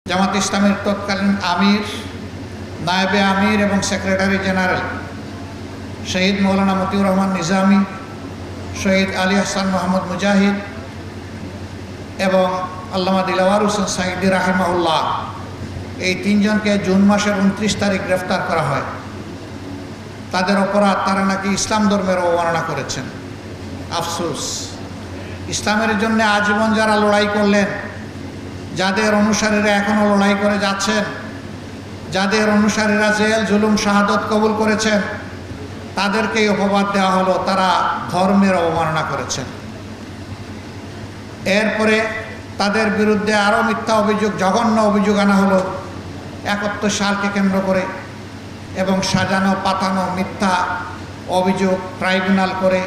জামাত ইসলামের তৎকালীন আমির, নায়েবে আমির এবং সেক্রেটারি জেনারেল শহীদ মৌলানা মতিউর রহমান নিজামী, শহীদ আলী হাসান মোহাম্মদ মুজাহিদ এবং আল্লামা দিলওয়ার হোসেন সাঈদী রাহিমাহুল্লাহ, এই তিনজনকে জুন মাসের 29 তারিখ গ্রেফতার করা হয়। তাদের অপরাধ, তারা নাকি ইসলাম ধর্মের অবমাননা করেছেন। আফসোস, ইসলামের জন্য আজীবন যারা লড়াই করলেন, যাদের অনুসারীরা এখনও লড়াই করে যাচ্ছেন, যাদের অনুসারীরা জেল জুলুম শাহাদত কবুল করেছেন, তাদেরকেই অপবাদ দেওয়া হলো তারা ধর্মের অবমাননা করেছেন। এরপরে তাদের বিরুদ্ধে আরও মিথ্যা অভিযোগ, জঘন্য অভিযোগ আনা হলো 71 সালকে কেন্দ্র করে, এবং সাজানো পাতানো মিথ্যা অভিযোগ ট্রাইব্যুনাল করে,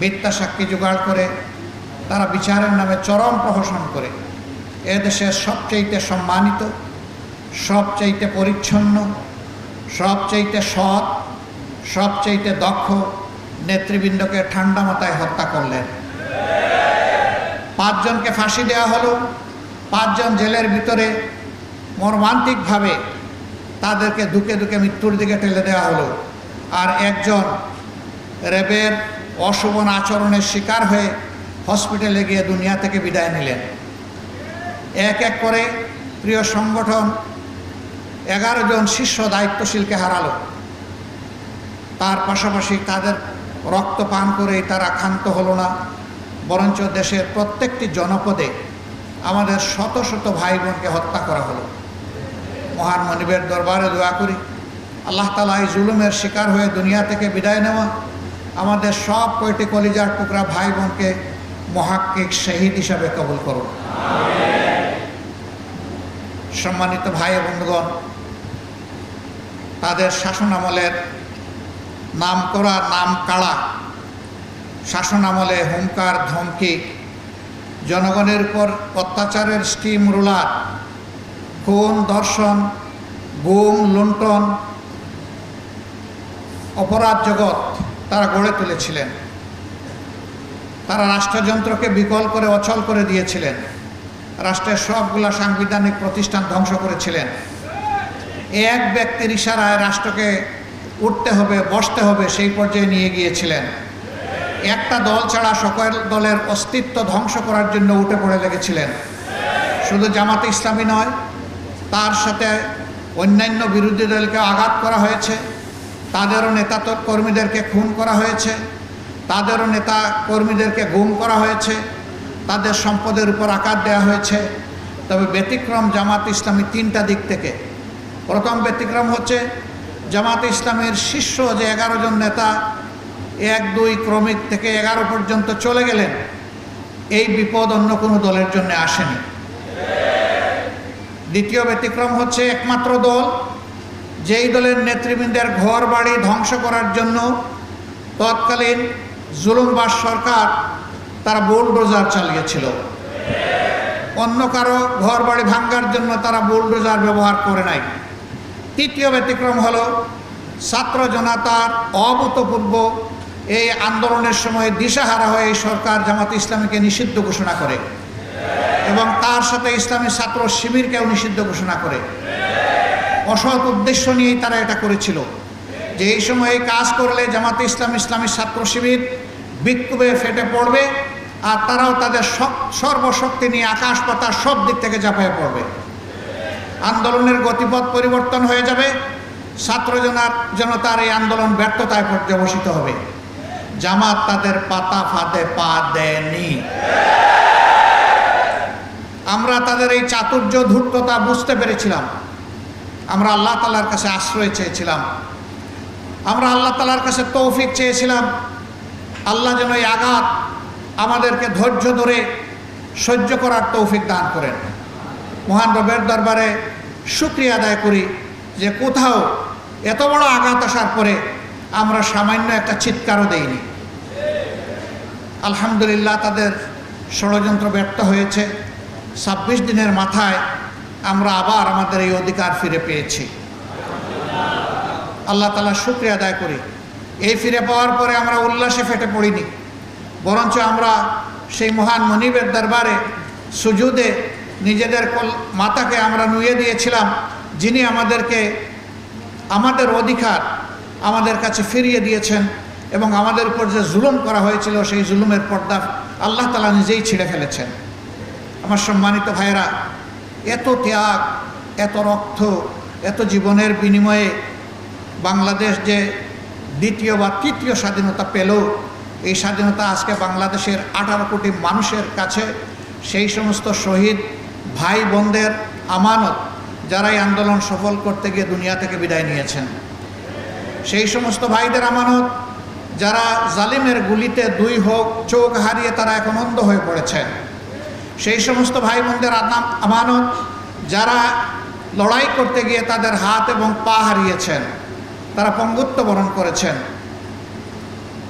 মিথ্যা সাক্ষী জোগাড় করে তারা বিচারের নামে চরম প্রহসন করে এদেশের সবচেয়ে সম্মানিত, সবচেয়ে পরিচ্ছন্ন, সবচেয়ে সৎ, সবচেয়ে দক্ষ নেতৃবৃন্দকে ঠান্ডা মাথায় হত্যা করলেন। 5 জনকে ফাঁসি দেওয়া হলো, 5 জন জেলের ভিতরে মর্মান্তিকভাবে তাদেরকে দুকে দুকে মৃত্যুর দিকে ঠেলে দেওয়া হলো। আর একজন র্যাবের অশোভন আচরণের শিকার হয়ে হসপিটালে গিয়ে দুনিয়া থেকে বিদায় নিলেন। এক এক করে প্রিয় সংগঠন 11 জন শীর্ষ দায়িত্বশীলকে হারালো। তার পাশাপাশি তাদের রক্ত পান করেই তারা ক্ষান্ত হলো না, বরঞ্চ দেশের প্রত্যেকটি জনপদে আমাদের শত শত ভাই বোনকে হত্যা করা হলো। মহান মনিবের দরবারে দোয়া করি আল্লাহ তাআলা এই জুলুমের শিকার হয়ে দুনিয়া থেকে বিদায় নেওয়া আমাদের সব কয়টি কলিজার টুকরা ভাই বোনকে মুহাক্কিক শহীদ হিসাবে কবুল করুন। সম্মানিত ভাই বন্ধুগণ, তাদের শাসনামলের নাম করা নাম কাড়া শাসনামলে হুঙ্কার ধমকি, জনগণের উপর অত্যাচারের স্টিম রোলার, খুন ধর্ষণ, গুম লুণ্ঠন, অপরাধ জগৎ তারা গড়ে তুলেছিলেন। তারা রাষ্ট্রযন্ত্রকে বিকল করে অচল করে দিয়েছিলেন, রাষ্ট্রের সবগুলা সাংবিধানিক প্রতিষ্ঠান ধ্বংস করেছিলেন। এক ব্যক্তির ইশারায় রাষ্ট্রকে উঠতে হবে, বসতে হবে সেই পর্যায়ে নিয়ে গিয়েছিলেন। একটা দল ছাড়া সকল দলের অস্তিত্ব ধ্বংস করার জন্য উঠে পড়ে লেগেছিলেন। শুধু জামাতে ইসলামী নয়, তার সাথে অন্যান্য বিরোধী দলকে আঘাত করা হয়েছে, তাদেরও নেতা কর্মীদেরকে খুন করা হয়েছে, তাদেরও নেতা কর্মীদেরকে গুম করা হয়েছে, তাদের সম্পদের উপর আঘাত দেওয়া হয়েছে। তবে ব্যতিক্রম জামাত ইসলামী 3টা দিক থেকে। প্রথম ব্যতিক্রম হচ্ছে জামাত ইসলামের শীর্ষ যে 11 জন নেতা 1, 2 ক্রমিক থেকে 11 পর্যন্ত চলে গেলেন, এই বিপদ অন্য কোনো দলের জন্য আসেনি। দ্বিতীয় ব্যতিক্রম হচ্ছে একমাত্র দল যেই দলের নেতৃবৃন্দের ঘর বাড়ি ধ্বংস করার জন্য তৎকালীন জুলুমবাজ সরকার তারা বুলডোজার চালিয়েছিল। অন্য কারো ঘর বাড়ি ভাঙার জন্য তারা বুলডোজার ব্যবহার করে নাই। তৃতীয় ব্যতিক্রম হলো ছাত্র জনতার অভূতপূর্ব এই আন্দোলনের সময় দিশাহারা হয়ে এই সরকার জামাত ইসলামীকে নিষিদ্ধ ঘোষণা করে এবং তার সাথে ইসলামী ছাত্র শিবিরকেও নিষিদ্ধ ঘোষণা করে। অসৎ উদ্দেশ্য নিয়েই তারা এটা করেছিল যে এই সময় এই কাজ করলে জামাতে ইসলামী ছাত্র শিবির বিক্ষোভে ফেটে পড়বে আর তারাও তাদের সর্বশক্তি নিয়ে আকাশ পাতাল সব দিক থেকে ঝাঁপিয়ে পড়বে। আন্দোলনের গতিপথ পরিবর্তন হয়ে যাবে, ছাত্র জনতার এই আন্দোলন ব্যর্থতায় পর্যবসিত হবে। জামাত তাদের পাতা ফাঁদে পা দেয়নি। আমরা তাদের এই চাতুর্য ধূর্ততা বুঝতে পেরেছিলাম। আমরা আল্লাহ তাআলার কাছে আশ্রয় চেয়েছিলাম, আমরা আল্লাহ তাআলার কাছে তৌফিক চেয়েছিলাম। আল্লাহ যেন এই আঘাত আমাদেরকে ধৈর্য ধরে সহ্য করার তৌফিক দান করেন। মহান রবের দরবারে শুকরিয়া আদায় করি যে কোথাও এত বড় আঘাত আসার পরে আমরা সামান্য একটা চিৎকারও দেইনি। আলহামদুলিল্লাহ, তাদের ষড়যন্ত্র ব্যর্থ হয়েছে। 26 দিনের মাথায় আমরা আবার আমাদের এই অধিকার ফিরে পেয়েছি। আল্লাহ তাআলা শুকরিয়া আদায় করি। এই ফিরে পাওয়ার পরে আমরা উল্লাসে ফেটে পড়িনি, বরঞ্চ আমরা সেই মহান মনিবের দরবারে সুজুদে নিজেদের মাথাকে আমরা নুয়ে দিয়েছিলাম, যিনি আমাদেরকে আমাদের অধিকার আমাদের কাছে ফিরিয়ে দিয়েছেন এবং আমাদের উপর যে জুলুম করা হয়েছিল সেই জুলুমের পর্দা আল্লাহ তাআলা নিজেই ছিঁড়ে ফেলেছেন। আমার সম্মানিত ভাইয়েরা, এত ত্যাগ, এত রক্ত, এত জীবনের বিনিময়ে বাংলাদেশ যে দ্বিতীয় বা তৃতীয় স্বাধীনতা পেল, এই স্বাধীনতা আজকে বাংলাদেশের 18 কোটি মানুষের কাছে সেই সমস্ত শহীদ ভাই বোনদের আমানত, যারা এই আন্দোলন সফল করতে গিয়ে দুনিয়া থেকে বিদায় নিয়েছেন, সেই সমস্ত ভাইদের আমানত, যারা জালিমের গুলিতে 2 চোখ হারিয়ে তারা এখন অন্ধ হয়ে পড়েছেন, সেই সমস্ত ভাই বোনদের আমানত, যারা লড়াই করতে গিয়ে তাদের হাত এবং পা হারিয়েছেন, তারা পঙ্গুত্ব বরণ করেছেন।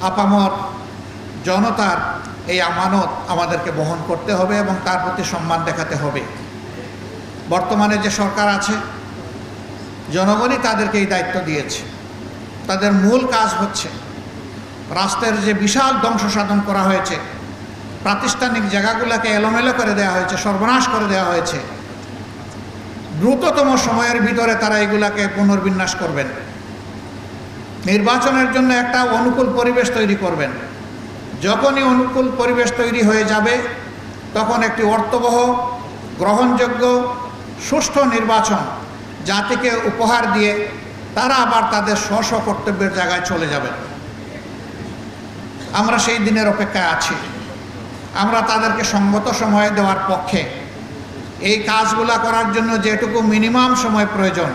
আপামর জনতার এই আমানত আমাদেরকে বহন করতে হবে এবং তার প্রতি সম্মান দেখাতে হবে। বর্তমানে যে সরকার আছে, জনগণই তাদেরকে এই দায়িত্ব দিয়েছে। তাদের মূল কাজ হচ্ছে রাষ্ট্রের যে বিশাল ধ্বংস সাধন করা হয়েছে, প্রাতিষ্ঠানিক জায়গাগুলোকে এলোমেলো করে দেওয়া হয়েছে, সর্বনাশ করে দেওয়া হয়েছে, দ্রুততম সময়ের ভিতরে তারা এগুলাকে পুনর্বিন্যাস করবেন। নির্বাচনের জন্য একটা অনুকূল পরিবেশ তৈরি করবেন। যখনই অনুকূল পরিবেশ তৈরি হয়ে যাবে, তখন একটি অর্থবহ, গ্রহণযোগ্য, সুষ্ঠু নির্বাচন জাতিকে উপহার দিয়ে তারা আবার তাদের স্ব কর্তব্যের জায়গায় চলে যাবেন। আমরা সেই দিনের অপেক্ষায় আছি। আমরা তাদেরকে সঙ্গত সময় দেওয়ার পক্ষে। এই কাজগুলা করার জন্য যেটুকু মিনিমাম সময় প্রয়োজন,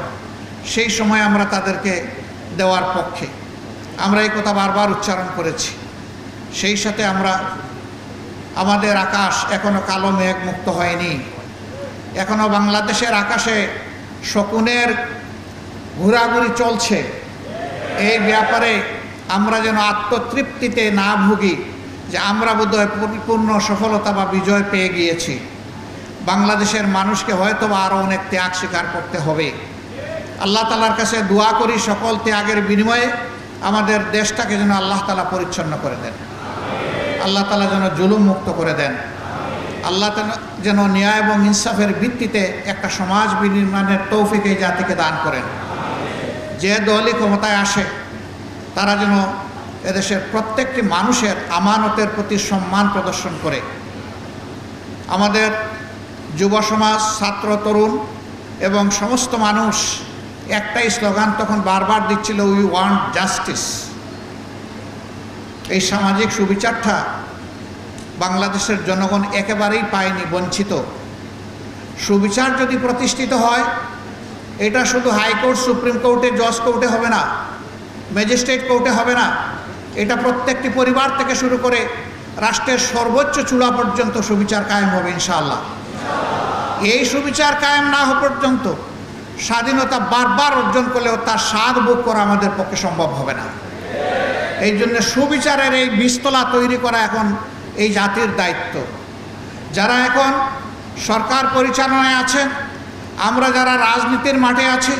সেই সময় আমরা তাদেরকে দেওয়ার পক্ষে। আমরা এই কথা বারবার উচ্চারণ করেছি। সেই সাথে আমাদের আকাশ এখনো কালো মেঘ মুক্ত হয়নি। এখনো বাংলাদেশের আকাশে শকুনের ঘোরাঘুরি চলছে। এই ব্যাপারে আমরা যেন আত্মতৃপ্তিতে না ভুগি যে আমরা বোধহয় পরিপূর্ণ সফলতা বা বিজয় পেয়ে গিয়েছি। বাংলাদেশের মানুষকে হয়তো আরও অনেক ত্যাগ স্বীকার করতে হবে। আল্লাহ তাআলার কাছে দোয়া করি, সকল ত্যাগের বিনিময়ে আমাদের দেশটাকে যেন আল্লাহ তাআলা পরিচ্ছন্ন করে দেন, আল্লাহ তাআলা যেন জুলুম মুক্ত করে দেন, আল্লাহ তাআলা যেন ন্যায় এবং ইনসাফের ভিত্তিতে একটা সমাজ বিনির্মাণের তৌফিক এই জাতিকে দান করেন। যে দলই ক্ষমতায় আসে, তারা যেন এদেশের প্রত্যেকটি মানুষের আমানতের প্রতি সম্মান প্রদর্শন করে। আমাদের যুব সমাজ, ছাত্র, তরুণ এবং সমস্ত মানুষ একটাই স্লোগান তখন বারবার দিচ্ছিল, উই ওয়ান্ট জাস্টিস। এই সামাজিক সুবিচারটা বাংলাদেশের জনগণ একেবারেই পায়নি, বঞ্চিত। সুবিচার যদি প্রতিষ্ঠিত হয়, এটা শুধু হাইকোর্ট, সুপ্রিম কোর্টে, জজ কোর্টে হবে না, ম্যাজিস্ট্রেট কোর্টে হবে না। এটা প্রত্যেকটি পরিবার থেকে শুরু করে রাষ্ট্রের সর্বোচ্চ চূড়া পর্যন্ত সুবিচার কায়েম হবে ইনশাআল্লাহ। এই সুবিচার কায়েম না হওয়া পর্যন্ত স্বাধীনতা বারবার অর্জন করলেও তার স্বাদ ভোগ করা আমাদের পক্ষে সম্ভব হবে না। এই জন্য সুবিচারের এই বীজতলা তৈরি করা এখন এই জাতির দায়িত্ব। যারা এখন সরকার পরিচালনায় আছেন, আমরা যারা রাজনীতির মাঠে আছি,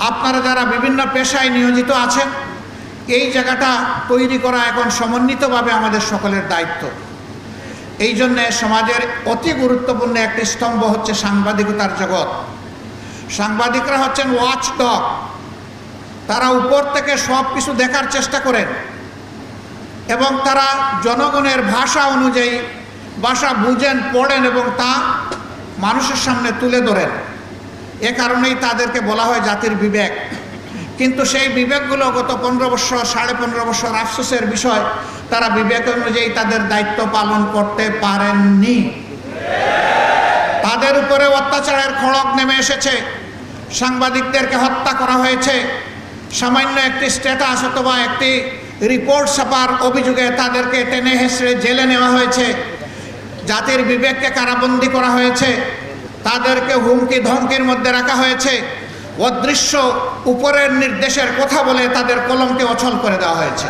আপনারা যারা বিভিন্ন পেশায় নিয়োজিত আছেন, এই জায়গাটা তৈরি করা এখন সমন্বিতভাবে আমাদের সকলের দায়িত্ব। এই জন্যে সমাজের অতি গুরুত্বপূর্ণ একটি স্তম্ভ হচ্ছে সাংবাদিকতার জগৎ। সাংবাদিকরা হচ্ছেন ওয়াচডগ। তারা উপর থেকে সব কিছু দেখার চেষ্টা করেন এবং তারা জনগণের ভাষা অনুযায়ী ভাষা বুঝেন, পড়েন এবং তা মানুষের সামনে তুলে ধরেন। এ কারণেই তাদেরকে বলা হয় জাতির বিবেক। কিন্তু সেই বিবেকগুলো গত 15 বছর, 15.5 বছর আফসোসের বিষয়, তারা বিবেক অনুযায়ী তাদের দায়িত্ব পালন করতে পারেননি। তাদের উপরে অত্যাচারের খড়গ নেমে এসেছে, সাংবাদিকদেরকে হত্যা করা হয়েছে। সামান্য একটি স্ট্যাটাস অথবা একটি রিপোর্ট ছাপার অভিযোগে তাদেরকে টেনে হেঁচড়ে জেলে নেওয়া হয়েছে। জাতির বিবেককে কারাবন্দী করা হয়েছে, তাদেরকে হুমকি ধমকির মধ্যে রাখা হয়েছে। অদৃশ্য উপরের নির্দেশের কথা বলে তাদের কলমকে অচল করে দেওয়া হয়েছে।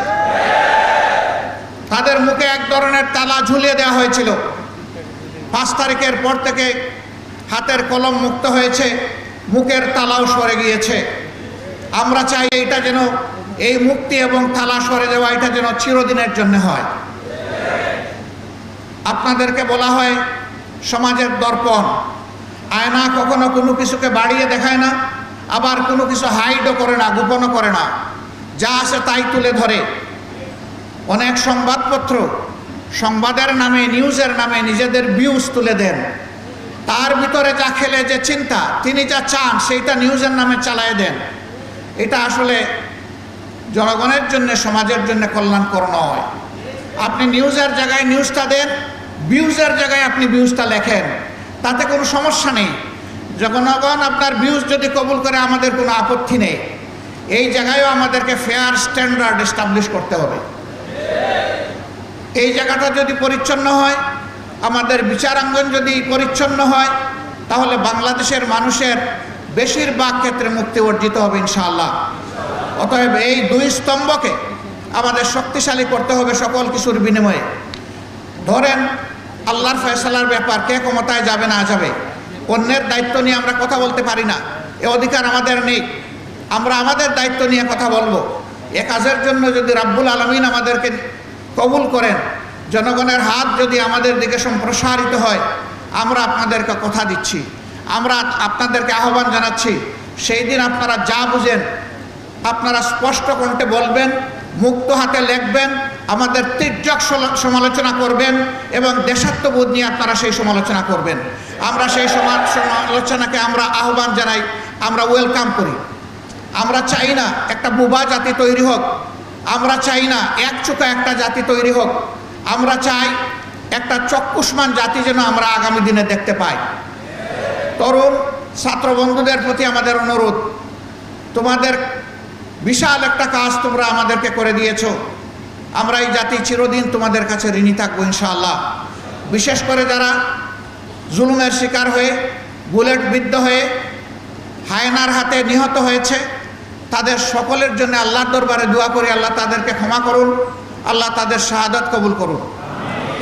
তাদের মুখে এক ধরনের তালা ঝুলিয়ে দেওয়া হয়েছিল। 5 তারিখের পর থেকে হাতের কলম মুক্ত হয়েছে, মুখের তালাও সরে গিয়েছে। আমরা চাই এটা যেন, এই মুক্তি এবং তালা সরে দেওয়া, এটা যেন চিরদিনের জন্য হয়। আপনাদেরকে বলা হয় সমাজের দর্পণ, আয়না কখনো কোনো কিছুকে বাড়িয়ে দেখায় না, আবার কোনো কিছু হাইডও করে না, গোপনও করে না, যা আছে তাই তুলে ধরে। অনেক সংবাদপত্র সংবাদের নামে, নিউজের নামে নিজেদের ভিউজ তুলে দেন, তার ভিতরে যা খেলে যে চিন্তা, তিনি যা চান সেইটা নিউজের নামে চালায় দেন। এটা আসলে জনগণের জন্য, সমাজের জন্য কল্যাণকর নয়। আপনি নিউজের জায়গায় নিউজটা দেন, ভিউজের জায়গায় আপনি ভিউজটা লেখেন, তাতে কোনো সমস্যা নেই। জনগণ আপনার ভিউজ যদি কবুল করে আমাদের কোনো আপত্তি নেই। এই জায়গায়ও আমাদেরকে ফেয়ার স্ট্যান্ডার্ড এস্টাবলিশ করতে হবে। এই জায়গাটা যদি পরিচ্ছন্ন হয়, আমাদের বিচারাঙ্গন যদি পরিচ্ছন্ন হয়, তাহলে বাংলাদেশের মানুষের বেশিরভাগ ক্ষেত্রে মুক্তি অর্জিত হবে ইনশাআল্লাহ। অতএব এই দুই স্তম্ভকে আমাদের শক্তিশালী করতে হবে সকল কিছুর বিনিময়ে। ধরেন আল্লাহর ফয়সালার ব্যাপার, কে ক্ষমতায় যাবে না যাবে, অন্যের দায়িত্ব নিয়ে আমরা কথা বলতে পারি না, এ অধিকার আমাদের নেই। আমরা আমাদের দায়িত্ব নিয়ে কথা বলবো। এ কাজের জন্য যদি রাব্বুল আলামিন আমাদেরকে কবুল করেন, জনগণের হাত যদি আমাদের দিকে সম্প্রসারিত হয়, আমরা আপনাদেরকে কথা দিচ্ছি, আমরা আপনাদেরকে আহ্বান জানাচ্ছি, সেই দিন আপনারা যা বুঝেন আপনারা স্পষ্ট কণ্ঠে বলবেন, মুক্ত হাতে লিখবেন, আমাদের তীর্যক সমালোচনা করবেন এবং দেশাত্মবোধ নিয়ে আপনারা সেই সমালোচনা করবেন। আমরা সেই সমালোচনাকে আমরা আহ্বান জানাই, আমরা ওয়েলকাম করি। আমরা চাই না একটা বোবা জাতি তৈরি হোক, আমরা চাই না একচোখা একটা জাতি তৈরি হোক, আমরা চাই একটা চক্ষুষ্মান জাতি যেন আমরা আগামী দিনে দেখতে পাই। তরুণ ছাত্র বন্ধুদের প্রতি আমাদের অনুরোধ, তোমাদের বিশাল একটা কাজ তোমরা আমাদেরকে করে দিয়েছো। আমরা এই জাতি চিরদিন তোমাদের কাছে ঋণী থাকবো ইনশাআল্লাহ। বিশেষ করে যারা জুলুমের শিকার হয়ে, বুলেট বিদ্ধ হয়ে, হায়নার হাতে নিহত হয়েছে, তাদের সকলের জন্য আল্লাহর দরবারে দোয়া করি, আল্লাহ তাদেরকে ক্ষমা করুন, আল্লাহ তাদের শাহাদাত কবুল করুন।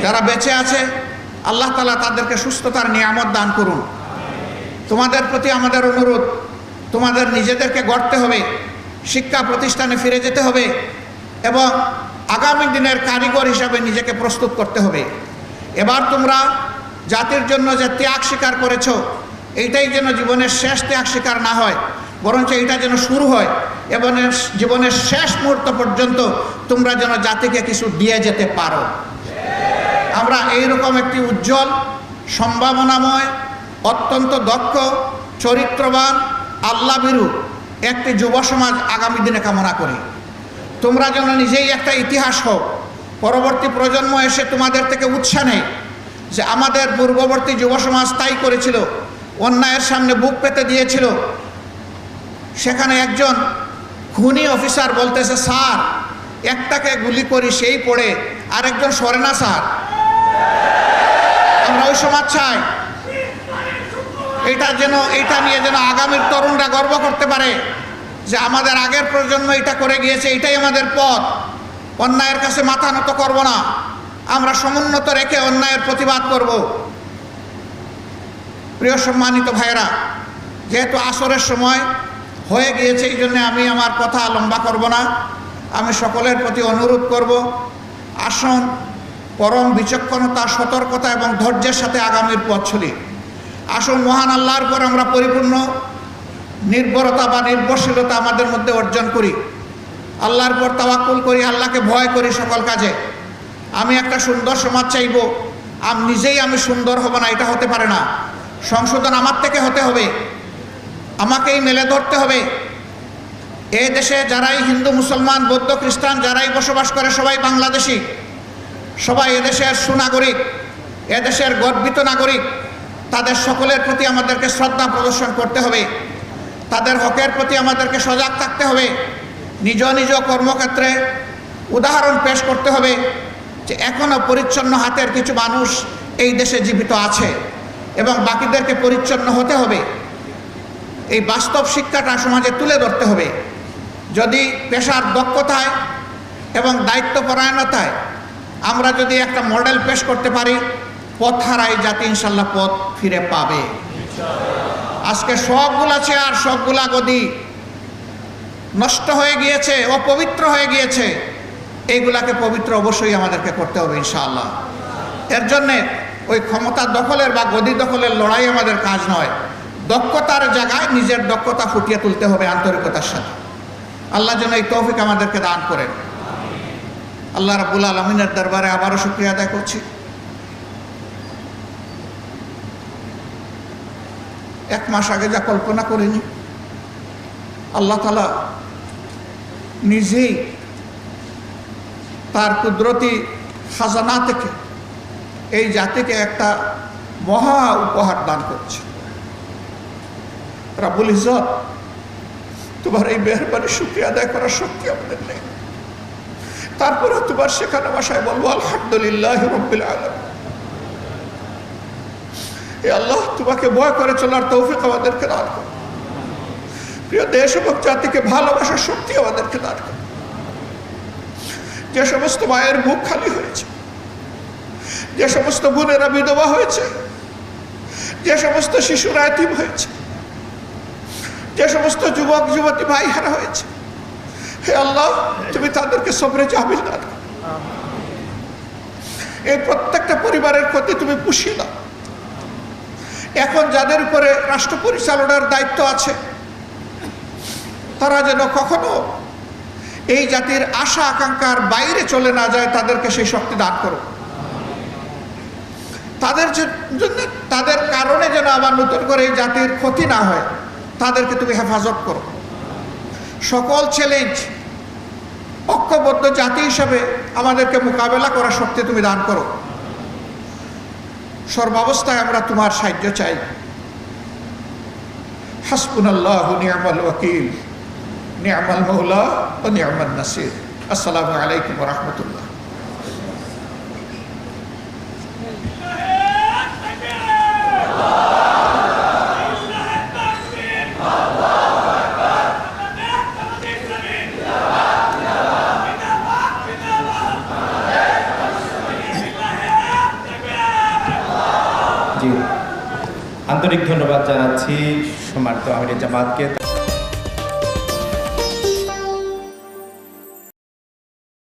যারা বেঁচে আছে আল্লাহ তাআলা তাদেরকে সুস্থতার নিয়ামত দান করুন। তোমাদের প্রতি আমাদের অনুরোধ, তোমাদের নিজেদেরকে গড়তে হবে, শিক্ষা প্রতিষ্ঠানে ফিরে যেতে হবে এবং আগামী দিনের কারিগর হিসাবে নিজেকে প্রস্তুত করতে হবে। এবার তোমরা জাতির জন্য যে ত্যাগ স্বীকার করেছো, এইটাই যেন জীবনের শেষ ত্যাগ স্বীকার না হয়, বরঞ্চ এইটা যেন শুরু হয় এবং জীবনের শেষ মুহূর্ত পর্যন্ত তোমরা যেন জাতিকে কিছু দিয়ে যেতে পারো। আমরা এইরকম একটি উজ্জ্বল, সম্ভাবনাময়, অত্যন্ত দক্ষ, চরিত্রবান, আল্লাহভীরু একটি যুব সমাজ আগামী দিনে কামনা করি। তোমরা যেন নিজেই একটা ইতিহাস হোক, পরবর্তী প্রজন্ম এসে তোমাদের থেকে উৎসাহ নেই যে আমাদের পূর্ববর্তী যুব সমাজ তাই করেছিল, অন্যায়ের সামনে বুক পেতে দিয়েছিল। সেখানে একজন খুনি অফিসার বলতেছে, স্যার একটাকে গুলি করি সেই পড়ে, আরেকজন সরে না স্যার। আমরা ওই সমাজ চাই। এটা নিয়ে যেন আগামীর তরুণরা গর্ব করতে পারে যে আমাদের আগের প্রজন্ম এটা করে গিয়েছে, এটাই আমাদের পথ। অন্যায়ের কাছে মাথা নত করব না, আমরা সমুন্নত রেখে অন্যায়ের প্রতিবাদ করব। প্রিয় সম্মানিত ভাইরা, যেহেতু আসরের সময় হয়ে গিয়েছে, এই জন্য আমি আমার কথা লম্বা করব না। আমি সকলের প্রতি অনুরোধ করব, আসুন পরম বিচক্ষণতা, সতর্কতা এবং ধৈর্যের সাথে আগামীর পথ চলি। আসুন মহান আল্লাহর পর আমরা পরিপূর্ণ নির্ভরতা বা নির্ভরশীলতা আমাদের মধ্যে অর্জন করি। আল্লাহর পর তাওয়াক্কুল করি, আল্লাহকে ভয় করি সকল কাজে। আমি একটা সুন্দর সমাজ চাইব, নিজেই আমি সুন্দর হব না, এটা হতে পারে না। সংশোধন আমার থেকে হতে হবে, আমাকেই মেলে ধরতে হবে। এই দেশে যারাই হিন্দু, মুসলমান, বৌদ্ধ, খ্রিস্টান যারাই বসবাস করে সবাই বাংলাদেশি, সবাই এদেশের সুনাগরিক, এদেশের গর্বিত নাগরিক। তাদের সকলের প্রতি আমাদেরকে শ্রদ্ধা প্রদর্শন করতে হবে, তাদের হকের প্রতি আমাদেরকে সজাগ থাকতে হবে। নিজ নিজ কর্মক্ষেত্রে উদাহরণ পেশ করতে হবে যে এখনও পরিচ্ছন্ন হাতের কিছু মানুষ এই দেশে জীবিত আছে এবং বাকিদেরকে পরিচ্ছন্ন হতে হবে। এই বাস্তব শিক্ষাটা সমাজে তুলে ধরতে হবে। যদি পেশার দক্ষতায় এবং দায়িত্বপরায়ণতায় আমরা যদি একটা মডেল পেশ করতে পারি, পথ হারাই জাতি ইনশাল্লাহ পথ ফিরে পাবে। আজকে সবগুলা চেয়ার, সবগুলা গদি নষ্ট হয়ে গিয়েছে, অপবিত্র হয়ে গিয়েছে। এইগুলাকে পবিত্র অবশ্যই আমাদেরকে করতে হবে ইনশাআল্লাহ। এর জন্যে ওই ক্ষমতা দখলের বা গদি দখলের লড়াই আমাদের কাজ নয়। দক্ষতার জায়গায় নিজের দক্ষতা ফুটিয়ে তুলতে হবে আন্তরিকতার সাথে। আল্লাহ যেন এই তৌফিক আমাদেরকে দান করেন। আল্লাহ রাব্বুল আলামিনের দরবারে আবারও শুকরিয়া আদায় করছি। এক মাস আগে যা কল্পনা করিনি, আল্লাহ তাআলা নিজেই তার কুদরতি খাজানা থেকে এই জাতিকে একটা মহা উপহার দান করছে। রাব্বুল ইজ্জত, তোমার এই মেহেরবানি শুকরিয়া আদায় করার শক্তি আমাদের নেই, তারপরে তোমার সেখানে ভাষায় বলবো আলহামদুলিল্লাহ রাব্বিল আলামিন। হে আল্লাহ, তোমাকে ভয় করে চলার তৌফিক আমাদেরকে দান করো। প্রিয় দেশ এবং জাতিকে ভালোবাসার শক্তি আমাদেরকে দান করো। যে সমস্ত মায়ের বুক খালি হয়েছে, যে সমস্ত বোনেরা বিধবা হয়েছে, যে সমস্ত শিশুরা এতিম হয়েছে, যে সমস্ত যুবক যুবতী ভাই হারা হয়েছে, হে আল্লাহ, তুমি তাদেরকে সবরে জামিল দান করো। এই প্রত্যেকটা পরিবারের ক্ষতি তুমি পুষিয়ে দাও। এখন যাদের উপরে রাষ্ট্র পরিচালনার দায়িত্ব আছে, তারা যেন কখনো এই জাতির আশা আকাঙ্ক্ষার বাইরে চলে না যায়, তাদেরকে সেই শক্তি দান করো। তাদের জন্য, তাদের কারণে যেন আবার নতুন করে এই জাতির ক্ষতি না হয়, তাদেরকে তুমি হেফাজত করো। সকল চ্যালেঞ্জ ঐক্যবদ্ধ জাতি হিসাবে আমাদেরকে মোকাবেলা করার শক্তি তুমি দান করো। সর্বাবস্থায় আমরা তোমার সাহায্য চাই। হাসবুনাল্লাহু নি'মাল ওয়াকিল, নি'মাল মাওলা ওয়া নি'মান নাসির। আসসালামু আলাইকুম ওয়া রাহমাতুল্লাহ। আন্তরিক ধন্যবাদ জানাচ্ছি সম্মানিত আমিরে জামাতকে।